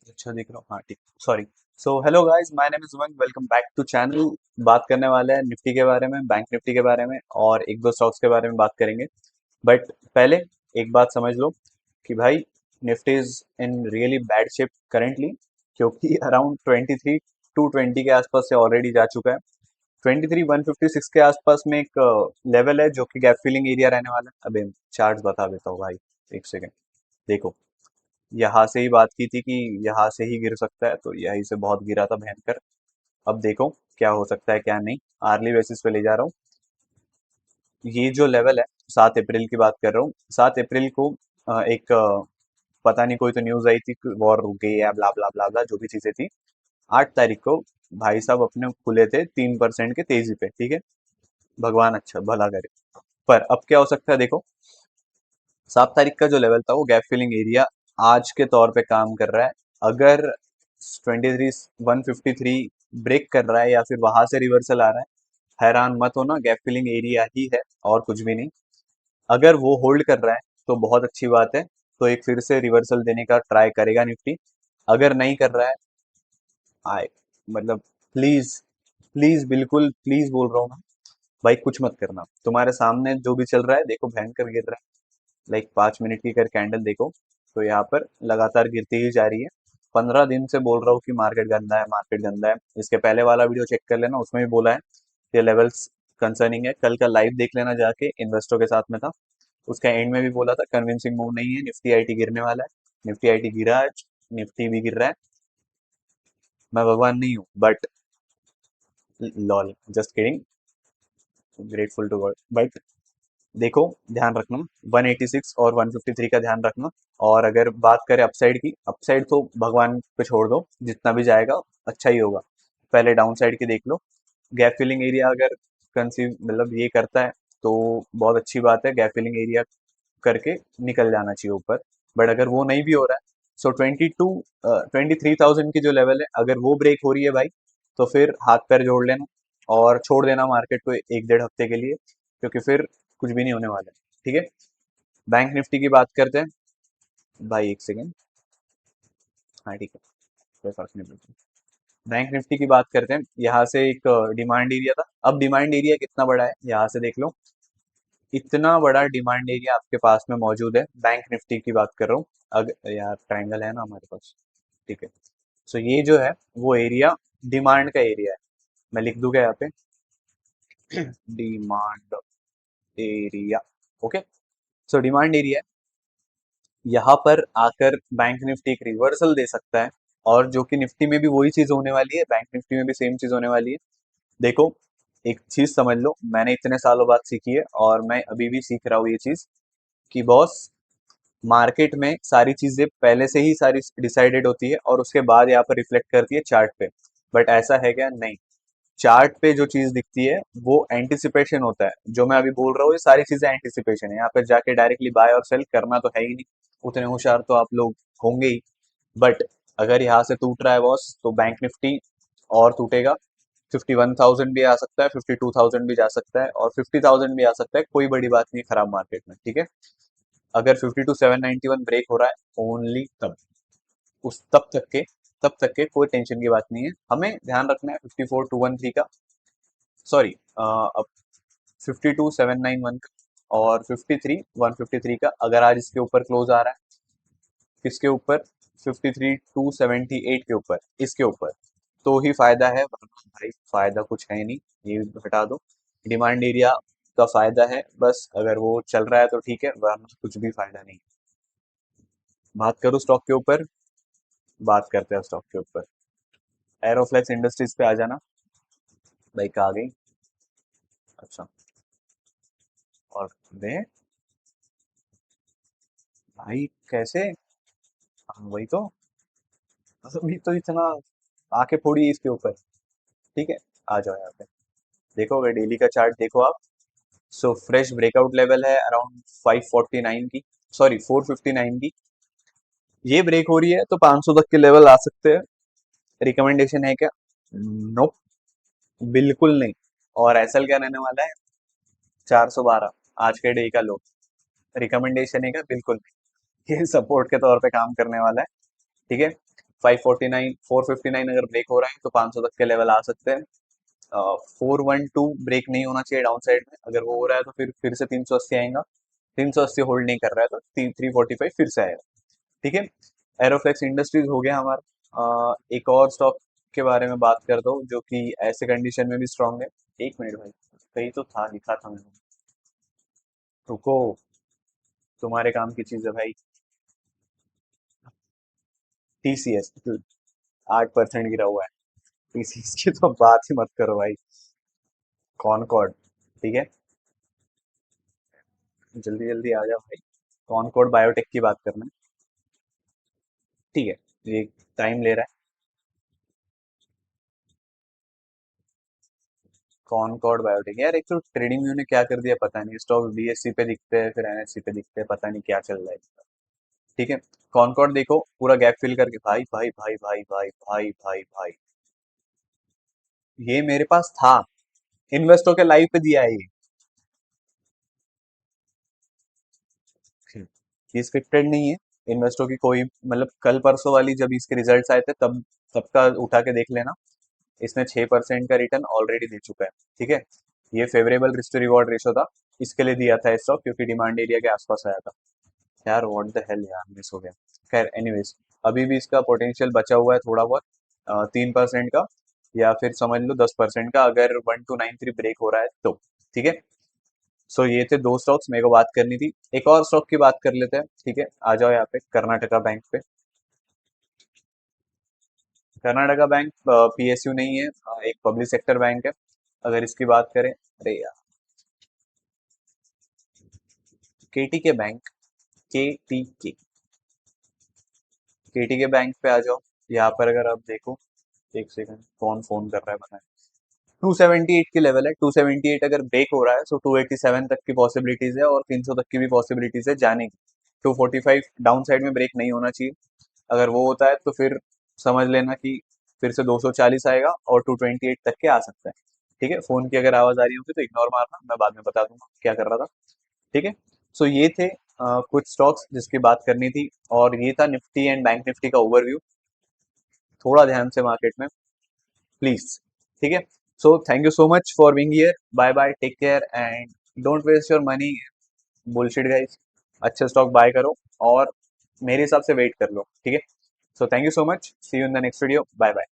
अच्छा दिख रहा हूँ, हाँ ठीक, sorry. So hello guys, my name is Umang, welcome back to channel. बात करने वाले हैं निफ्टी के बारे में, बैंक निफ्टी के बारे में और एक दो स्टॉक्स के बारे में बात करेंगे। बट पहले एक बात समझ लो कि भाई Nifty is in really bad shape currently, क्योंकि अराउंड 23 टू 20 के आसपास से ऑलरेडी जा चुका है। 23 156 के आसपास में एक लेवल है जो कि गैप फिलिंग एरिया रहने वाला है। अबे चार्ट बता देता हूँ भाई, एक सेकेंड। देखो, यहाँ से ही बात की थी कि यहाँ से ही गिर सकता है, तो यहीं से बहुत गिरा था भयंकर। अब देखो क्या हो सकता है क्या नहीं। आर्ली बेसिस पे ले जा रहा हूँ। ये जो लेवल है, 7 अप्रैल की बात कर रहा हूँ। 7 अप्रैल को एक पता नहीं कोई तो न्यूज आई थी कि वॉर रुक गई है, ब्ला ब्ला ब्ला ब्ला जो भी चीजें थी। 8 तारीख को भाई साहब अपने खुले थे 3% के तेजी पे, ठीक है। भगवान अच्छा भला करे। पर अब क्या हो सकता है देखो, 7 तारीख का जो लेवल था वो गैप फिलिंग एरिया आज के तौर पे काम कर रहा है। अगर 23 153 ब्रेक कर रहा है या फिर वहां से रिवर्सल आ रहा है, हैरान मत होना, गैप फिलिंग एरिया ही है और कुछ भी नहीं। अगर वो होल्ड कर रहा है तो बहुत अच्छी बात है, तो एक फिर से रिवर्सल देने का ट्राई करेगा निफ्टी। अगर नहीं कर रहा है, आए, मतलब प्लीज, प्लीज बिल्कुल प्लीज बोल रहा हूँ ना भाई, कुछ मत करना। तुम्हारे सामने जो भी चल रहा है देखो, भयंकर गिर रहा है। लाइक 5 मिनट की अगर कैंडल देखो तो यहाँ पर लगातार गिरती ही जा रही है। 15 दिन से बोल रहा हूँ कि मार्केट गंदा है, मार्केट गंदा है। इसके पहले वाला वीडियो चेक कर लेना, उसमें भी बोला है कि लेवल्स कंसर्निंग है। कल का लाइव देख लेना जाके, इन्वेस्टरों के साथ में था। उसका एंड में भी बोला था कन्विंसिंग मूव नहीं है, निफ्टी आईटी गिरने वाला है। निफ्टी आईटी गिरा आज, निफ्टी भी गिर रहा है। मैं भगवान नहीं हूँ but lol, just kidding, grateful to God. But देखो, ध्यान रखना 186 और 153 का ध्यान रखना। और अगर बात करें अपसाइड की, अपसाइड तो भगवान पे छोड़ दो, जितना भी जाएगा अच्छा ही होगा। पहले डाउन साइड की देख लो। गैप फिलिंग एरिया अगर कंसीव मतलब ये करता है तो बहुत अच्छी बात है, गैप फिलिंग एरिया करके निकल जाना चाहिए ऊपर। बट अगर वो नहीं भी हो रहा है, सो 23,000 की जो लेवल है, अगर वो ब्रेक हो रही है भाई, तो फिर हाथ पैर जोड़ लेना और छोड़ देना मार्केट को 1 डेढ़ हफ्ते के लिए, क्योंकि फिर कुछ भी नहीं होने वाला है, ठीक है। बैंक निफ्टी की बात करते हैं भाई, एक सेकेंड। हाँ ठीक है, कोई फर्क नहीं पड़ता। बैंक निफ्टी की बात करते हैं, यहाँ से एक डिमांड एरिया था। अब डिमांड एरिया कितना बड़ा है यहाँ से देख लो। इतना बड़ा डिमांड एरिया आपके पास में मौजूद है, बैंक निफ्टी की बात कर रहा हूँ। अगर यार ट्रायंगल है ना हमारे पास, ठीक है। सो ये जो है वो एरिया डिमांड का एरिया है। मैं लिख दूंगा यहाँ पे demand area, okay. So demand area, यहाँ पर आकर बैंक निफ्टी एक रिवर्सल दे सकता है। और जो कि निफ्टी में भी वही चीज होने वाली है, बैंक निफ्टी में भी सेम चीज होने वाली है। देखो, एक चीज समझ लो, मैंने इतने सालों बाद सीखी है और मैं अभी भी सीख रहा हूँ ये चीज, कि बॉस, मार्केट में सारी चीजें पहले से ही सारी डिसाइडेड होती है और उसके बाद यहाँ पर रिफ्लेक्ट करती है चार्ट पे। बट ऐसा है क्या? नहीं। चार्ट पे जो चीज दिखती है वो एंटिसिपेशन होता है। जो मैं अभी बोल रहा हूँ ये सारी चीजें एंटिसिपेशन है। यहाँ पे जाके डायरेक्टली बाय और सेल करना तो है ही नहीं, उतने होशियार तो आप लोग होंगे ही। बट अगर यहाँ से टूट रहा है बॉस, तो बैंक निफ्टी और टूटेगा। 51,000 भी आ सकता है, 52,000 भी जा सकता है और 50,000 भी आ सकता है। कोई बड़ी बात नहीं है खराब मार्केट में, ठीक है। अगर 52,791 ब्रेक हो रहा है ओनली तब, उस तब तक के कोई टेंशन की बात नहीं है। हमें ध्यान रखना है 54,213 का, सॉरी, अब 52,791 का और 53,153 का। अगर आज इसके ऊपर क्लोज आ रहा है, किसके ऊपर? 53,278 के ऊपर, इसके ऊपर, तो ही फायदा है, वरना भाई फायदा कुछ है नहीं। ये भी हटा दो। डिमांड एरिया का फायदा है बस, अगर वो चल रहा है तो ठीक है, वरना कुछ भी फायदा नहीं। बात करूँ स्टॉक के ऊपर, बात करते हैं स्टॉक के ऊपर। एरोफ्लेक्स इंडस्ट्रीज पे आ जाना भाई, कहाँ गई? अच्छा, और दे भाई कैसे? हाँ वही तो, अभी तो इतना आके फोड़ी इसके ऊपर, ठीक है। आ जाओ यहाँ पे, देखो अगर डेली का चार्ट देखो आप। सो फ्रेश ब्रेकआउट लेवल है अराउंड 549 की, सॉरी 459 की। ये ब्रेक हो रही है तो 500 तक के लेवल आ सकते हैं। रिकमेंडेशन है क्या? नो, बिल्कुल नहीं। और एसएल क्या रहने वाला है? 412, आज के डे का लो। रिकमेंडेशन है क्या? बिल्कुल नहीं। ये सपोर्ट के तौर पे काम करने वाला है, ठीक है। 549 459 अगर ब्रेक हो रहा है तो 500 तक के लेवल आ सकते हैं। 412 ब्रेक नहीं होना चाहिए डाउन साइड में, अगर वो हो रहा है तो फिर से 380 आएगा। 380 होल्ड नहीं कर रहा है तो 345 फिर से आएगा। ठीक है। एरोफ्लेक्स इंडस्ट्रीज हो गया हमारा। एक और स्टॉक के बारे में बात कर दो जो कि ऐसे कंडीशन में भी स्ट्रांग है। एक मिनट भाई, कहीं तो था, लिखा था मैंने। रुको, तुम्हारे काम की चीज है भाई। टीसीएस 8% गिरा हुआ है। टीसीएस की तो बात ही मत करो भाई। कॉनकॉर्ड, ठीक है, जल्दी जल्दी आ जाओ भाई। कॉनकॉर्ड बायोटेक की बात करना है। ठीक है, ये टाइम ले रहा है। कॉनकॉर्ड बायोटेक, यार एक तो ट्रेडिंग व्यू ने क्या कर दिया पता नहीं, स्टॉक बीएससी पे दिखते हैं फिर एनएससी पे दिखते हैं, पता नहीं क्या चल रहा है इसका। ठीक है। कॉनकॉर्ड देखो पूरा गैप फिल करके, भाई भाई भाई भाई भाई भाई भाई भाई, ये मेरे पास था, इन्वेस्टो के लाइव पे दिया है ये। ये स्क्रिप्टेड नहीं है। इन्वेस्टो की कोई मतलब कल परसों वाली जब इसके रिजल्ट्स आए थे तब सबका उठा के देख लेना। इसने 6% का रिटर्न ऑलरेडी दे चुका है। ठीक है। ये favourable risk to reward ratio था, इसके लिए दिया था स्टॉक क्योंकि डिमांड एरिया के आसपास आया था। यार व्हाट द हेल यार, मिस हो गया। खैर एनीवेज, अभी भी इसका पोटेंशियल बचा हुआ है थोड़ा बहुत, 3% का, या फिर समझ लो 10% का, अगर 1293 ब्रेक हो रहा है तो। ठीक है। सो ये थे दो स्टॉक्स मेरे को बात करनी थी। एक और स्टॉक की बात कर लेते हैं, ठीक है, आ जाओ यहाँ पे कर्नाटका बैंक पे। कर्नाटका बैंक पीएसयू नहीं है, एक पब्लिक सेक्टर बैंक है। अगर इसकी बात करें, अरे यार, केटीके बैंक, केटीके, केटीके बैंक पे आ जाओ। यहाँ पर अगर आप देखो, एक सेकंड, कौन फोन कर रहा है बताएं। 278 की लेवल है, 278 अगर ब्रेक हो रहा है तो 287 तक की पॉसिबिलिटीज है और 300 तक की भी पॉसिबिलिटीज है जाने की। 245 डाउन साइड में ब्रेक नहीं होना चाहिए, अगर वो होता है तो फिर समझ लेना कि फिर से 240 आएगा और 228 तक के आ सकता है। ठीक है, फोन की अगर आवाज आ रही होगी तो इग्नोर मारना, मैं बाद में बता दूंगा क्या कर रहा था। ठीक है। सो ये थे कुछ स्टॉक्स जिसकी बात करनी थी, और ये था निफ्टी एंड बैंक निफ्टी का ओवरव्यू। थोड़ा ध्यान से मार्केट में प्लीज। ठीक है। So thank you so much for being here, bye bye, take care and don't waste your money bullshit guys. अच्छे स्टॉक बाय करो और मेरे हिसाब से वेट कर लो। ठीक है। So thank you so much, see you in the next video, bye bye.